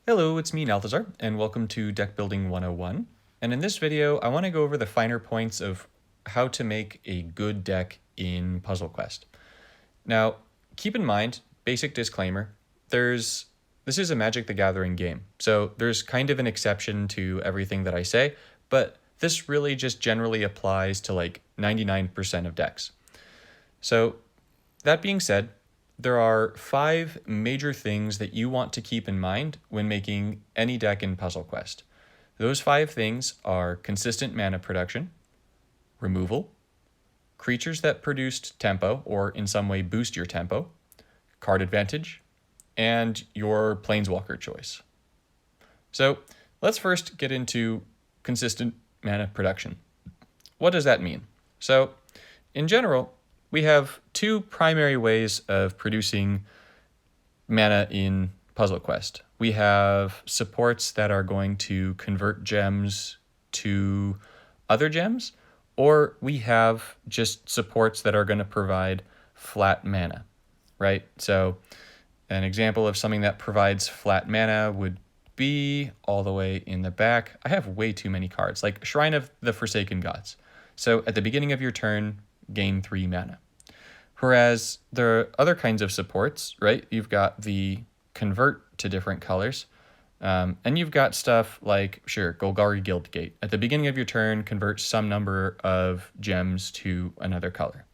Hello, it's me, Nalthazar, and welcome to Deckbuilding 101. And in this video, I want to go over the finer points of how to make a good deck in Puzzle Quest. Now, keep in mind, basic disclaimer, this is a Magic the Gathering game, so there's kind of an exception to everything that I say, but this really just generally applies to like 99% of decks. So, that being said, there are 5 major things that you want to keep in mind when making any deck in Puzzle Quest. Those 5 things are consistent mana production, removal, creatures that produced tempo or in some way boost your tempo, card advantage, and your Planeswalker choice. So let's first get into consistent mana production. What does that mean? So in general, we have 2 primary ways of producing mana in Puzzle Quest. We have supports that are going to convert gems to other gems, or we have just supports that are going to provide flat mana, right? So an example of something that provides flat mana would be all the way in the back. I have way too many cards, like Shrine of the Forsaken Gods. So at the beginning of your turn, gain 3 mana. Whereas there are other kinds of supports, right? You've got the convert to different colors. And you've got stuff like, sure, Golgari Guildgate. At the beginning of your turn, convert some number of gems to another color.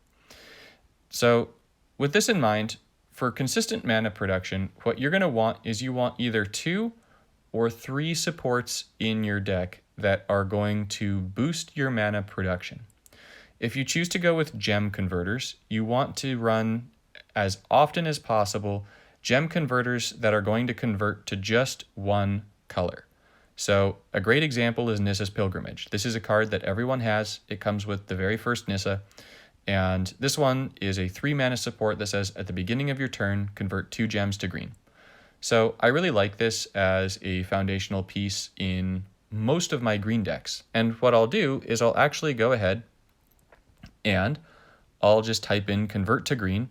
So with this in mind, for consistent mana production, what you're going to want is you want either 2 or 3 supports in your deck that are going to boost your mana production. If you choose to go with gem converters, you want to run as often as possible gem converters that are going to convert to just one color. So a great example is Nissa's Pilgrimage. This is a card that everyone has. It comes with the very first Nissa. And this one is a 3 mana support that says at the beginning of your turn, convert 2 gems to green. So I really like this as a foundational piece in most of my green decks. And what I'll do is I'll actually go ahead and I'll just type in convert to green,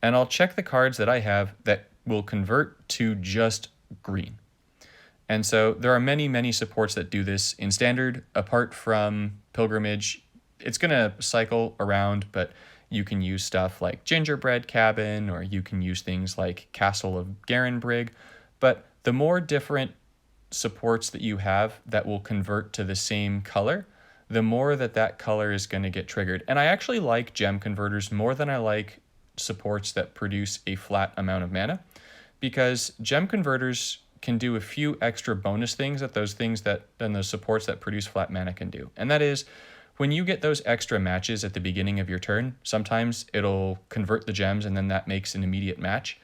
and I'll check the cards that I have that will convert to just green. And so there are many, many supports that do this in standard. Apart from Pilgrimage, it's going to cycle around, but you can use stuff like Gingerbread Cabin, or you can use things like Castle of Garenbrig. But the more different supports that you have that will convert to the same color, the more that color is going to get triggered. And I actually like gem converters more than I like supports that produce a flat amount of mana, because gem converters can do a few extra bonus things that those supports that produce flat mana can do. And that is, when you get those extra matches at the beginning of your turn, sometimes it'll convert the gems and then that makes an immediate match.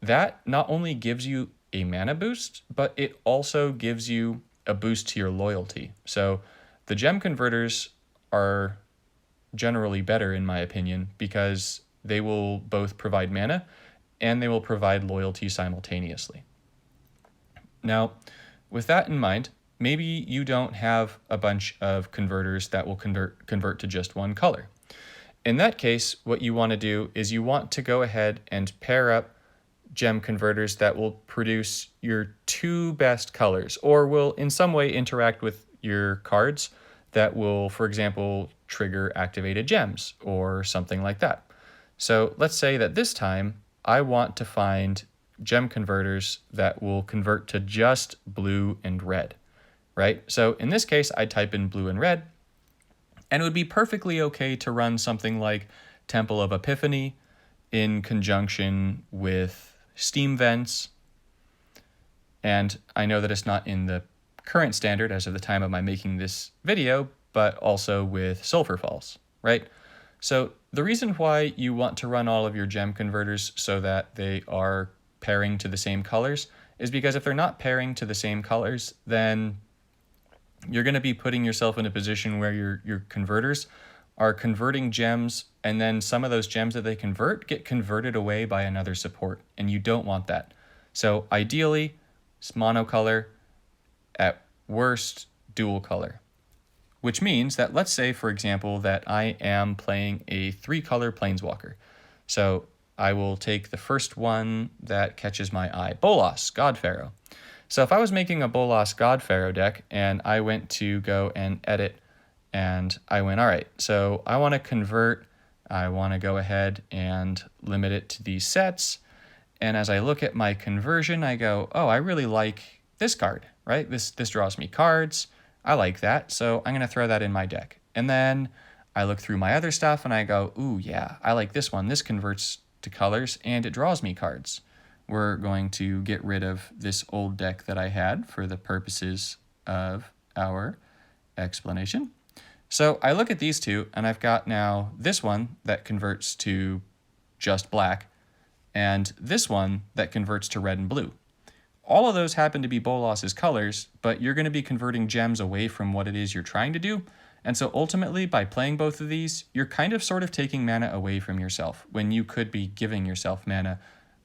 That not only gives you a mana boost, but it also gives you a boost to your loyalty. So the gem converters are generally better, in my opinion, because they will both provide mana and they will provide loyalty simultaneously. Now, with that in mind, maybe you don't have a bunch of converters that will convert to just one color. In that case, what you want to do is you want to go ahead and pair up gem converters that will produce your 2 best colors, or will in some way interact with your cards that will, for example, trigger activated gems or something like that. So let's say that this time I want to find gem converters that will convert to just blue and red, right? So in this case, I type in blue and red, and it would be perfectly okay to run something like Temple of Epiphany in conjunction with Steam Vents. And I know that it's not in the current standard as of the time of my making this video, but also with Sulphur Falls, right? So the reason why you want to run all of your gem converters so that they are pairing to the same colors is because if they're not pairing to the same colors, then you're going to be putting yourself in a position where your converters are converting gems, and then some of those gems that they convert get converted away by another support, and you don't want that. So ideally, it's monocolor, at worst, dual color. Which means that, let's say, for example, that I am playing a 3-color Planeswalker. So I will take the first one that catches my eye, Bolas, God Pharaoh. So if I was making a Bolas God Pharaoh deck and I went to go and edit and I went, all right, so I want to convert, I want to go ahead and limit it to these sets. And as I look at my conversion, I go, oh, I really like this card, right? This draws me cards. I like that, so I'm going to throw that in my deck. And then I look through my other stuff and I go, ooh, yeah, I like this one. This converts to colors and it draws me cards. We're going to get rid of this old deck that I had for the purposes of our explanation. So I look at these two and I've got now this one that converts to just black and this one that converts to red and blue. All of those happen to be Bolas's colors, but you're going to be converting gems away from what it is you're trying to do. And so ultimately, by playing both of these, you're kind of sort of taking mana away from yourself when you could be giving yourself mana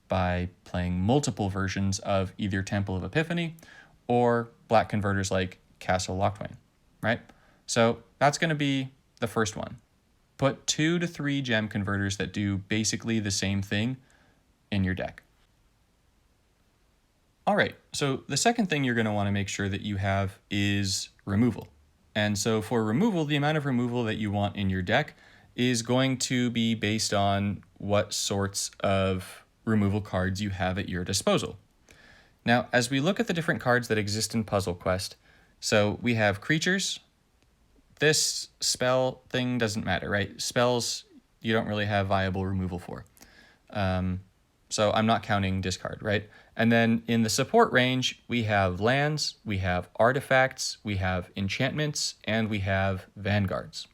by playing multiple versions of either Temple of Epiphany or black converters like Castle Locthwain, right? So that's going to be the first one. Put 2 to 3 gem converters that do basically the same thing in your deck. All right, so the second thing you're going to want to make sure that you have is removal. And so for removal, the amount of removal that you want in your deck is going to be based on what sorts of removal cards you have at your disposal. Now, as we look at the different cards that exist in Puzzle Quest, so we have creatures. This spell thing doesn't matter, right? Spells, you don't really have viable removal for. So I'm not counting discard, right? And then in the support range, we have lands, we have artifacts, we have enchantments, and we have vanguards.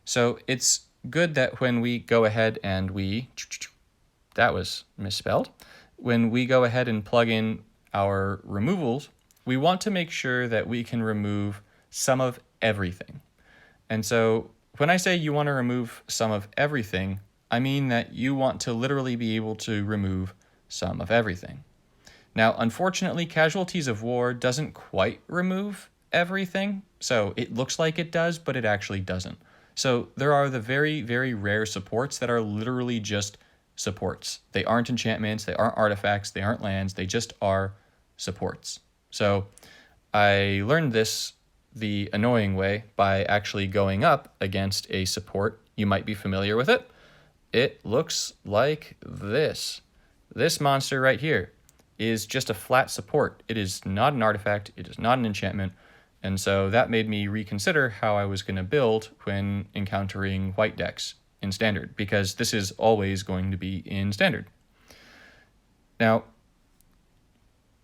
So it's good that when we go ahead and that was misspelled. When we go ahead and plug in our removals, we want to make sure that we can remove some of everything. And so when I say you want to remove some of everything, I mean that you want to literally be able to remove some of everything. Now, unfortunately, Casualties of War doesn't quite remove everything. So it looks like it does, but it actually doesn't. So there are the very, very rare supports that are literally just supports. They aren't enchantments, they aren't artifacts, they aren't lands, they just are supports. So I learned this the annoying way by actually going up against a support. You might be familiar with it. It looks like this. This monster right here is just a flat support. It is not an artifact, it is not an enchantment, and so that made me reconsider how I was going to build when encountering white decks in Standard, because this is always going to be in Standard. Now,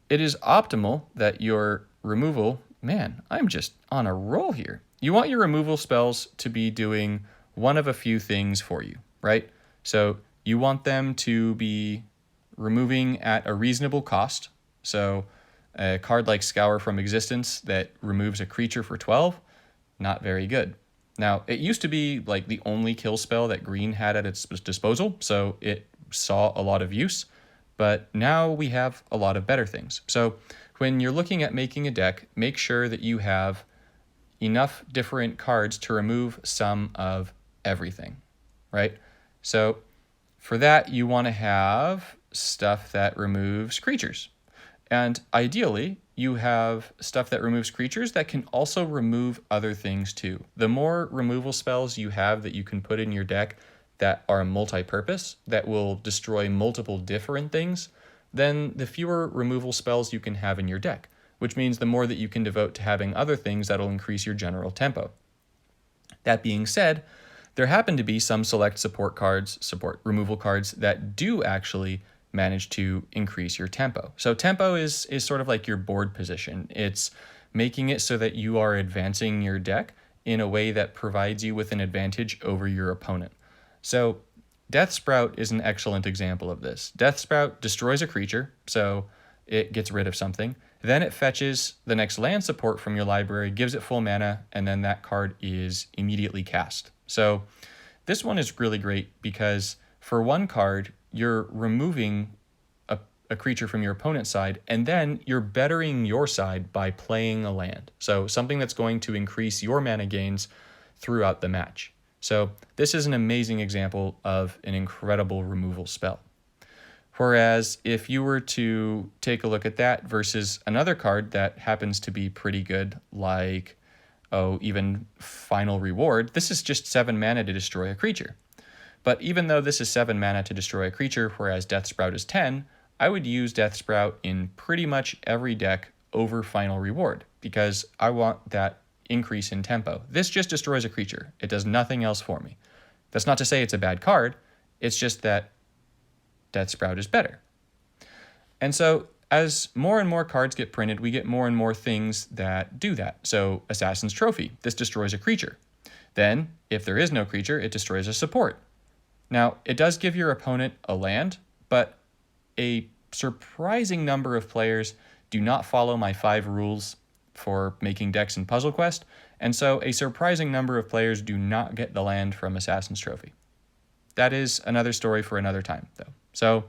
it is optimal that your removal, man, I'm just on a roll here. You want your removal spells to be doing one of a few things for you, right? So you want them to be removing at a reasonable cost. So a card like Scour from Existence that removes a creature for 12, not very good. Now, it used to be like the only kill spell that green had at its disposal, so it saw a lot of use, but now we have a lot of better things. So when you're looking at making a deck, make sure that you have enough different cards to remove some of everything, right? So for that, you want to have stuff that removes creatures. And ideally, you have stuff that removes creatures that can also remove other things too. The more removal spells you have that you can put in your deck that are multi-purpose, that will destroy multiple different things, then the fewer removal spells you can have in your deck, which means the more that you can devote to having other things that'll increase your general tempo. That being said, there happen to be some select support removal cards that do actually manage to increase your tempo. So tempo is sort of like your board position. It's making it so that you are advancing your deck in a way that provides you with an advantage over your opponent. So Death Sprout is an excellent example of this. Death Sprout destroys a creature, so it gets rid of something. Then it fetches the next land support from your library, gives it full mana, and then that card is immediately cast. So this one is really great because for one card, you're removing a creature from your opponent's side, and then you're bettering your side by playing a land. So something that's going to increase your mana gains throughout the match. So this is an amazing example of an incredible removal spell. Whereas if you were to take a look at that versus another card that happens to be pretty good, like, even Final Reward, this is just 7 mana to destroy a creature. But even though this is 7 mana to destroy a creature, whereas Death Sprout is 10, I would use Death Sprout in pretty much every deck over Final Reward, because I want that increase in tempo. This just destroys a creature. It does nothing else for me. That's not to say it's a bad card, it's just that Death Sprout is better. And so as more and more cards get printed, we get more and more things that do that. So Assassin's Trophy, this destroys a creature. Then, if there is no creature, it destroys a support. Now, it does give your opponent a land, but a surprising number of players do not follow my 5 rules for making decks in Puzzle Quest, and so a surprising number of players do not get the land from Assassin's Trophy. That is another story for another time, though. So,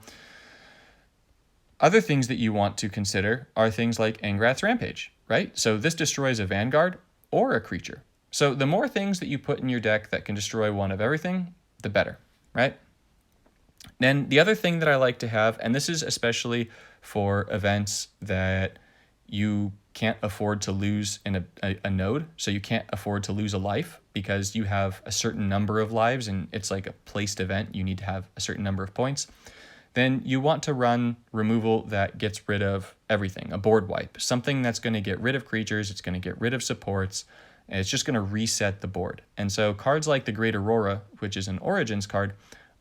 other things that you want to consider are things like Angrath's Rampage, right? So this destroys a Vanguard or a creature. So the more things that you put in your deck that can destroy one of everything, the better, right? Then the other thing that I like to have, and this is especially for events that you can't afford to lose in a node, so you can't afford to lose a life because you have a certain number of lives and it's like a placed event, you need to have a certain number of points, then you want to run removal that gets rid of everything, a board wipe, something that's going to get rid of creatures, it's going to get rid of supports, and it's just going to reset the board. And so cards like the Great Aurora, which is an Origins card,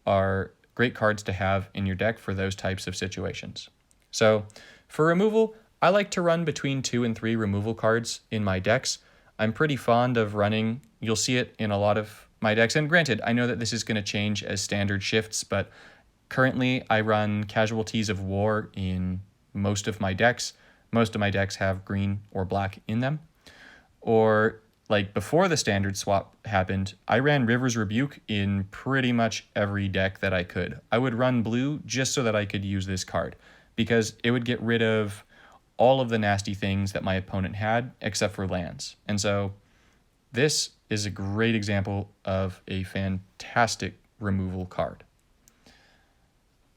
are great cards to have in your deck for those types of situations. So for removal, I like to run between 2 and 3 removal cards in my decks. I'm pretty fond of running, you'll see it in a lot of my decks, and granted, I know that this is going to change as standard shifts, but currently I run Casualties of War in most of my decks. Most of my decks have green or black in them. Or like before the standard swap happened, I ran River's Rebuke in pretty much every deck that I could. I would run blue just so that I could use this card, because it would get rid of all of the nasty things that my opponent had, except for lands. And so this is a great example of a fantastic removal card.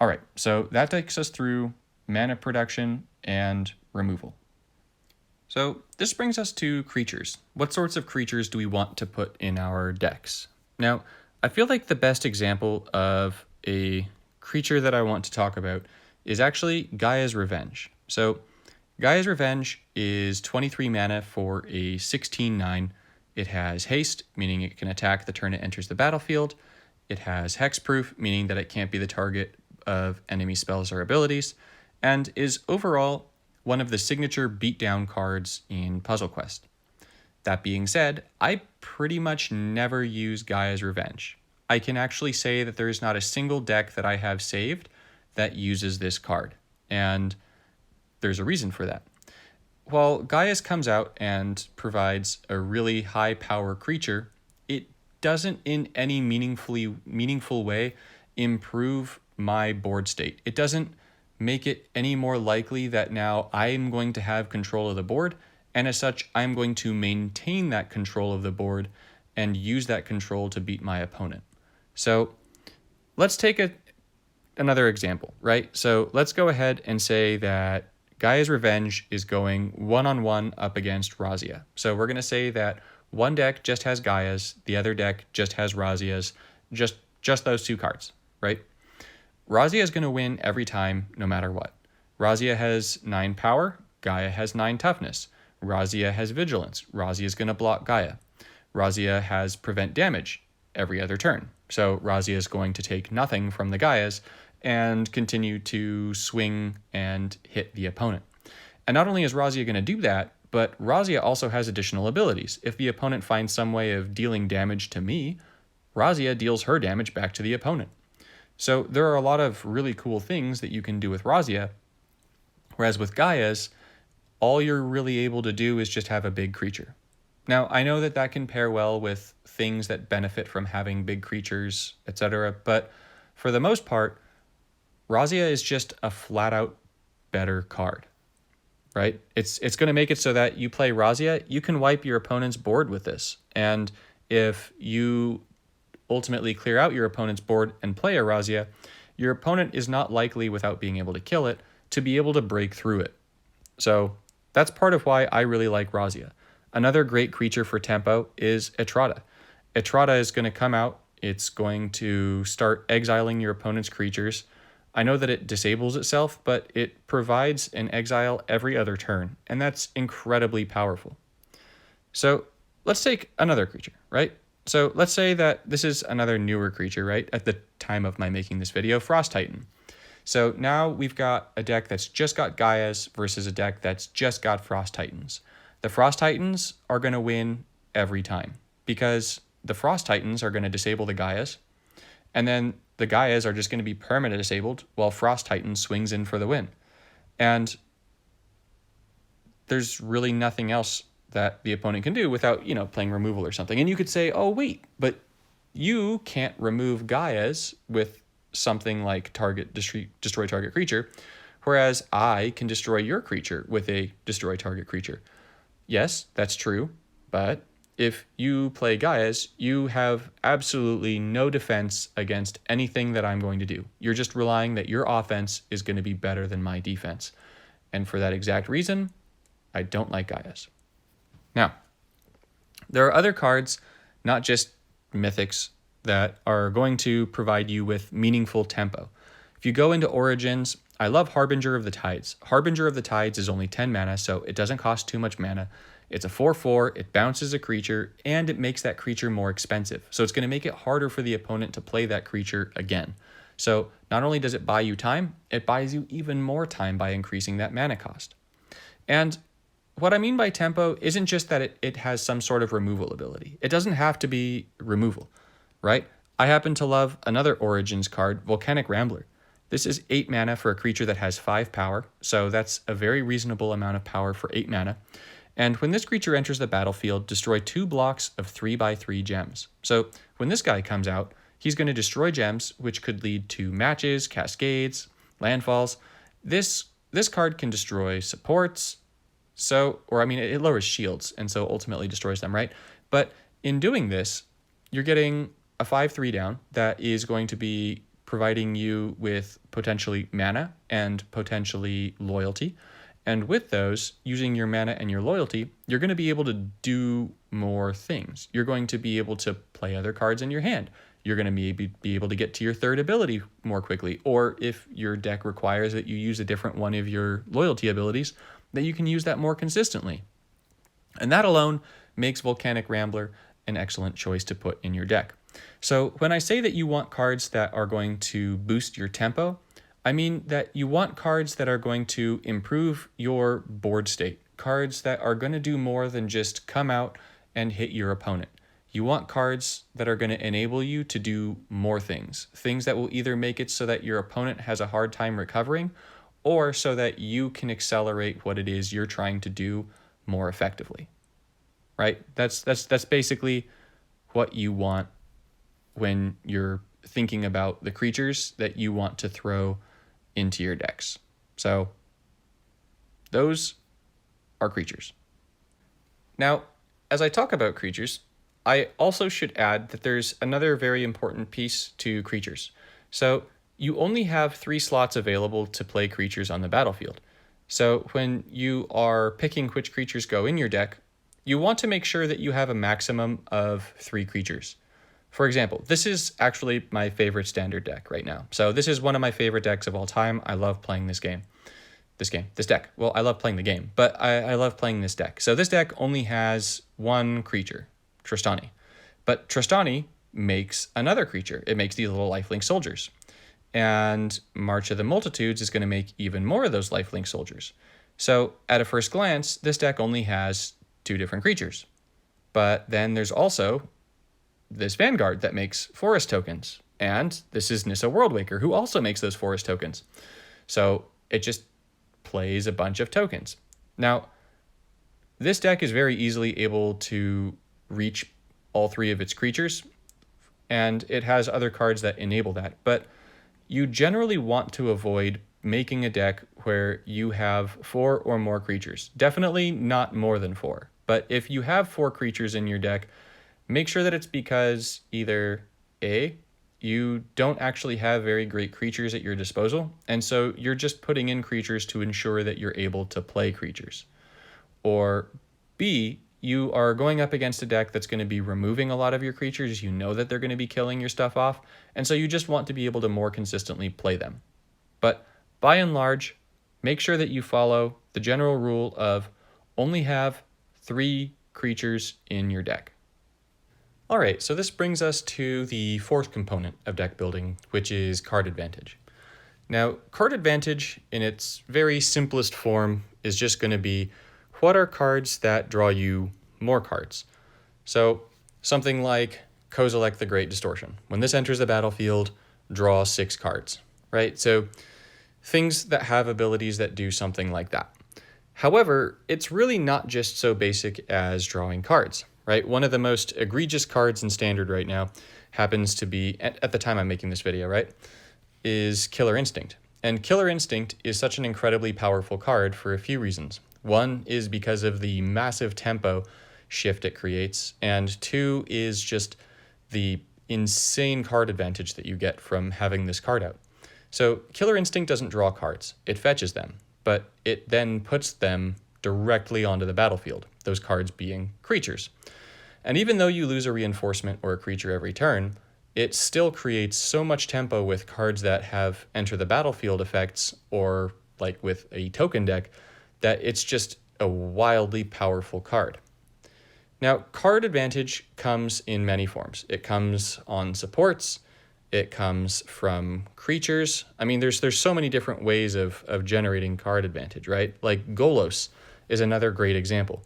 All right, so that takes us through mana production and removal. So this brings us to creatures. What sorts of creatures do we want to put in our decks? Now, I feel like the best example of a creature that I want to talk about is actually Gaia's Revenge. So Gaia's Revenge is 23 mana for a 16/9. It has haste, meaning it can attack the turn it enters the battlefield. It has hexproof, meaning that it can't be the target of enemy spells or abilities, and is overall one of the signature beatdown cards in Puzzle Quest. That being said, I pretty much never use Gaia's Revenge. I can actually say that there is not a single deck that I have saved that uses this card, and there's a reason for that. While Gaia's comes out and provides a really high power creature, it doesn't in any meaningful way improve my board state. It doesn't make it any more likely that now I'm going to have control of the board, and as such, I'm going to maintain that control of the board and use that control to beat my opponent. So let's take another example, right? So let's go ahead and say that Gaia's Revenge is going one-on-one up against Razzia. So we're going to say that one deck just has Gaia's, the other deck just has Razzia's, just those 2 cards, right? Razzia is going to win every time, no matter what. Razzia has 9 power, Gaia has 9 toughness. Razzia has vigilance, Razzia is going to block Gaia. Razzia has prevent damage every other turn. So Razzia is going to take nothing from the Gaias and continue to swing and hit the opponent. And not only is Razzia going to do that, but Razzia also has additional abilities. If the opponent finds some way of dealing damage to me, Razzia deals her damage back to the opponent. So there are a lot of really cool things that you can do with Razzia, whereas with Gaia's, all you're really able to do is just have a big creature. Now, I know that that can pair well with things that benefit from having big creatures, etc., but for the most part, Razzia is just a flat-out better card, right? It's going to make it so that you play Razzia, you can wipe your opponent's board with this, and if you ultimately clear out your opponent's board and play a Razzia, your opponent is not likely, without being able to kill it, to be able to break through it. So that's part of why I really like Razia. Another great creature for tempo is Etrata. Etrata is going to come out. It's going to start exiling your opponent's creatures. I know that it disables itself, but it provides an exile every other turn, and that's incredibly powerful. So let's take another creature, right? So let's say that this is another newer creature, right? At the time of my making this video, Frost Titan. So now we've got a deck that's just got Gaias versus a deck that's just got Frost Titans. The Frost Titans are going to win every time because the Frost Titans are going to disable the Gaias, and then the Gaias are just going to be permanent disabled while Frost Titan swings in for the win. And there's really nothing else that the opponent can do without, playing removal or something. And you could say, oh, wait, but you can't remove Gaias with something like destroy target creature, whereas I can destroy your creature with a destroy target creature. Yes, that's true, but if you play Gaias, you have absolutely no defense against anything that I'm going to do. You're just relying that your offense is going to be better than my defense. And for that exact reason, I don't like Gaias. Now, there are other cards, not just mythics, that are going to provide you with meaningful tempo. If you go into Origins, I love Harbinger of the Tides. Harbinger of the Tides is only 10 mana, so it doesn't cost too much mana. It's a 4/4, it bounces a creature, and it makes that creature more expensive. So it's going to make it harder for the opponent to play that creature again. So not only does it buy you time, it buys you even more time by increasing that mana cost. And what I mean by tempo isn't just that it has some sort of removal ability. It doesn't have to be removal, right? I happen to love another Origins card, Volcanic Rambler. This is 8 mana for a creature that has 5 power, so that's a very reasonable amount of power for 8 mana. And when this creature enters the battlefield, destroy 2 blocks of 3/3 gems. So when this guy comes out, he's going to destroy gems, which could lead to matches, cascades, landfalls. This card can destroy supports, it lowers shields, and so ultimately destroys them, right? But in doing this, you're getting a 5/3 down that is going to be providing you with potentially mana and potentially loyalty. And with those, using your mana and your loyalty, you're going to be able to do more things. You're going to be able to play other cards in your hand. You're going to maybe be able to get to your third ability more quickly. Or if your deck requires that you use a different one of your loyalty abilities, that you can use that more consistently. And that alone makes Volcanic Rambler an excellent choice to put in your deck. So when I say that you want cards that are going to boost your tempo, I mean that you want cards that are going to improve your board state, cards that are going to do more than just come out and hit your opponent. You want cards that are going to enable you to do more things that will either make it so that your opponent has a hard time recovering, or so that you can accelerate what it is you're trying to do more effectively. Right? That's basically what you want when you're thinking about the creatures that you want to throw into your decks. So those are creatures. Now, as I talk about creatures, I also should add that there's another very important piece to creatures. So you only have 3 slots available to play creatures on the battlefield. So when you are picking which creatures go in your deck, you want to make sure that you have a maximum of 3 creatures. For example, this is actually my favorite standard deck right now. So this is one of my favorite decks of all time. I love playing this deck. Well, I love playing the game, but I love playing this deck. So this deck only has 1 creature, Trostani. But Trostani makes another creature. It makes these little lifelink soldiers. And March of the Multitudes is going to make even more of those lifelink soldiers. So at a first glance, this deck only has 2 different creatures. But then there's also this Vanguard that makes forest tokens. And this is Nissa Worldwaker, who also makes those forest tokens. So it just plays a bunch of tokens. Now, this deck is very easily able to reach all 3 of its creatures, and it has other cards that enable that. But you generally want to avoid making a deck where you have 4 or more creatures. Definitely not more than 4. But if you have 4 creatures in your deck, make sure that it's because either A, you don't actually have very great creatures at your disposal, and so you're just putting in creatures to ensure that you're able to play creatures. Or B, you are going up against a deck that's going to be removing a lot of your creatures. You know that they're going to be killing your stuff off, and so you just want to be able to more consistently play them. But by and large, make sure that you follow the general rule of only have 3 creatures in your deck. All right, so this brings us to the fourth component of deck building, which is card advantage. Now, card advantage in its very simplest form is just going to be what are cards that draw you more cards. So something like Kozilek the Great Distortion. When this enters the battlefield, draw 6 cards, right? So things that have abilities that do something like that. However, it's really not just so basic as drawing cards, right? One of the most egregious cards in Standard right now happens to be, at the time I'm making this video, right, is Killer Instinct. And Killer Instinct is such an incredibly powerful card for a few reasons. One is because of the massive tempo shift it creates, and 2 is just the insane card advantage that you get from having this card out. So Killer Instinct doesn't draw cards, it fetches them, but it then puts them directly onto the battlefield, those cards being creatures. And even though you lose a reinforcement or a creature every turn, it still creates so much tempo with cards that have enter the battlefield effects, or like with a token deck, that it's just a wildly powerful card. Now, card advantage comes in many forms. It comes on supports, it comes from creatures. I mean, there's so many different ways of generating card advantage, right? Like Golos is another great example.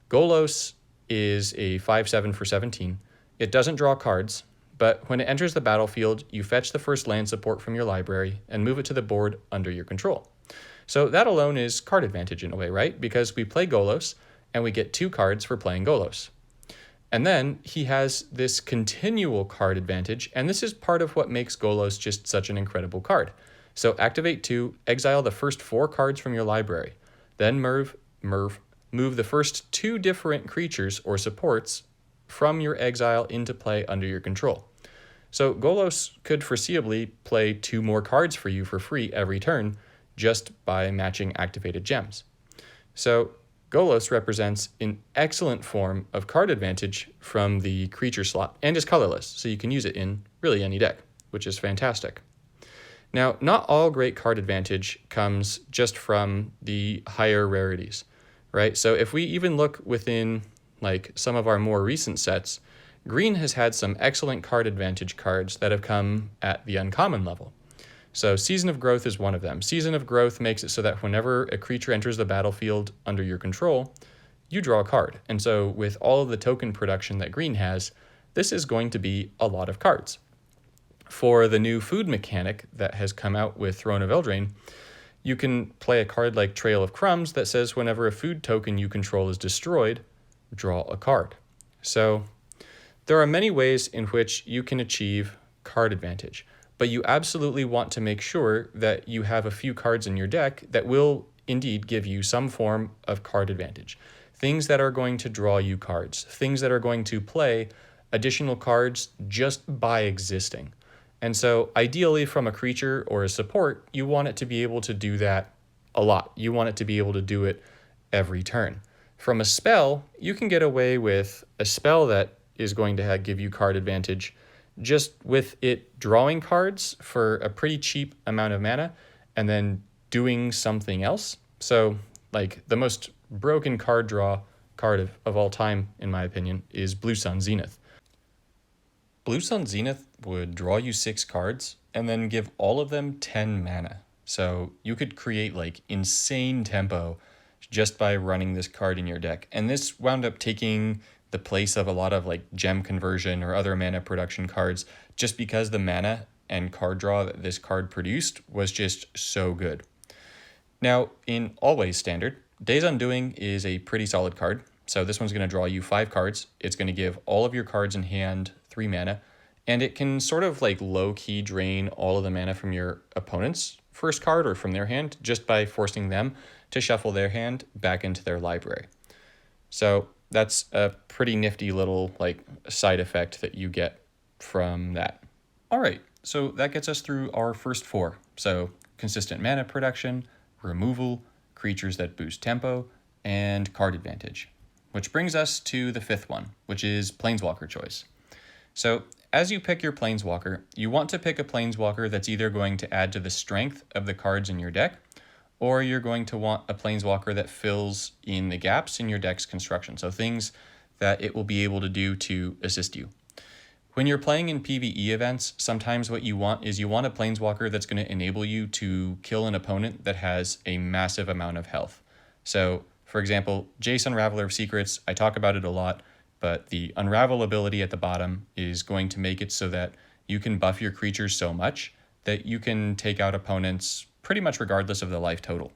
Golos is a 5/7 for 17. It doesn't draw cards, but when it enters the battlefield, you fetch the first land support from your library and move it to the board under your control. So that alone is card advantage in a way, right? Because we play Golos and we get 2 cards for playing Golos. And then he has this continual card advantage, and this is part of what makes Golos just such an incredible card. So activate 2, exile the first 4 cards from your library, then move the first 2 different creatures or supports from your exile into play under your control. So Golos could foreseeably play 2 more cards for you for free every turn just by matching activated gems. So Golos represents an excellent form of card advantage from the creature slot and is colorless, so you can use it in really any deck, which is fantastic. Now, not all great card advantage comes just from the higher rarities, right? So if we even look within like some of our more recent sets, Green has had some excellent card advantage cards that have come at the uncommon level. So Season of Growth is one of them. Season of Growth makes it so that whenever a creature enters the battlefield under your control, you draw a card. And so with all of the token production that Green has, this is going to be a lot of cards. For the new food mechanic that has come out with Throne of Eldraine, you can play a card like Trail of Crumbs that says whenever a food token you control is destroyed, draw a card. So there are many ways in which you can achieve card advantage, but you absolutely want to make sure that you have a few cards in your deck that will indeed give you some form of card advantage. Things that are going to draw you cards, things that are going to play additional cards just by existing. And so ideally from a creature or a support, you want it to be able to do that a lot. You want it to be able to do it every turn. From a spell, you can get away with a spell that is going to give you card advantage just with it drawing cards for a pretty cheap amount of mana and then doing something else. So like the most broken card draw card of all time, in my opinion, is Blue Sun Zenith. Blue Sun Zenith would draw you 6 cards and then give all of them 10 mana. So you could create like insane tempo just by running this card in your deck. And this wound up taking the place of a lot of like gem conversion or other mana production cards just because the mana and card draw that this card produced was just so good. Now, in Always Standard, Days Undoing is a pretty solid card. So this one's going to draw you 5 cards. It's going to give all of your cards in hand 3 mana, and it can sort of like low-key drain all of the mana from your opponent's first card or from their hand just by forcing them to shuffle their hand back into their library. So that's a pretty nifty little like side effect that you get from that. All right, so that gets us through our first four. So consistent mana production, removal, creatures that boost tempo, and card advantage. Which brings us to the fifth one, which is Planeswalker Choice. So as you pick your Planeswalker, you want to pick a Planeswalker that's either going to add to the strength of the cards in your deck, or you're going to want a Planeswalker that fills in the gaps in your deck's construction. So things that it will be able to do to assist you. When you're playing in PvE events, sometimes what you want is you want a Planeswalker that's going to enable you to kill an opponent that has a massive amount of health. So, for example, Jace Unraveler of Secrets, I talk about it a lot, but the Unravel ability at the bottom is going to make it so that you can buff your creatures so much that you can take out opponents pretty much regardless of the life total.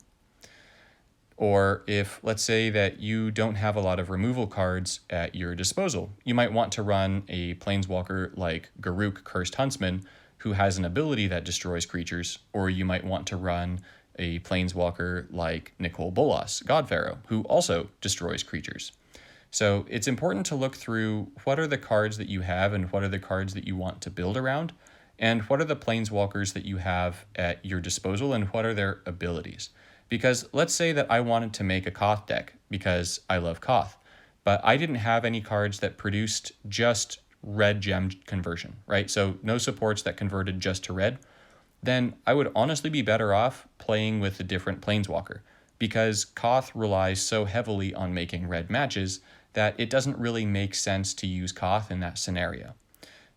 Or if, let's say that you don't have a lot of removal cards at your disposal, you might want to run a Planeswalker like Garruk Cursed Huntsman, who has an ability that destroys creatures, or you might want to run a Planeswalker like Nicole Bolas, God Pharaoh, who also destroys creatures. So it's important to look through what are the cards that you have and what are the cards that you want to build around, and what are the Planeswalkers that you have at your disposal and what are their abilities. Because let's say that I wanted to make a Koth deck because I love Koth, but I didn't have any cards that produced just red gem conversion, right? So no supports that converted just to red. Then I would honestly be better off playing with a different Planeswalker because Koth relies so heavily on making red matches that it doesn't really make sense to use Koth in that scenario.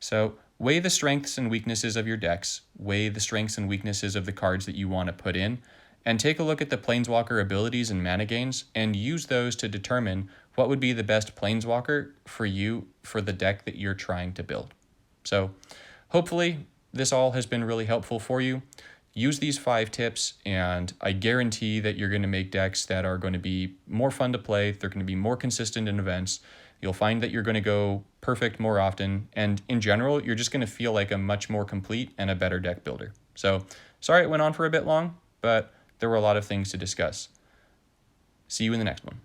So weigh the strengths and weaknesses of your decks, weigh the strengths and weaknesses of the cards that you want to put in, and take a look at the Planeswalker abilities and mana gains and use those to determine what would be the best Planeswalker for you for the deck that you're trying to build. So hopefully this all has been really helpful for you. Use these 5 tips and I guarantee that you're going to make decks that are going to be more fun to play. They're going to be more consistent in events. You'll find that you're going to go perfect more often. And in general, you're just going to feel like a much more complete and a better deck builder. So sorry it went on for a bit long, but there were a lot of things to discuss. See you in the next one.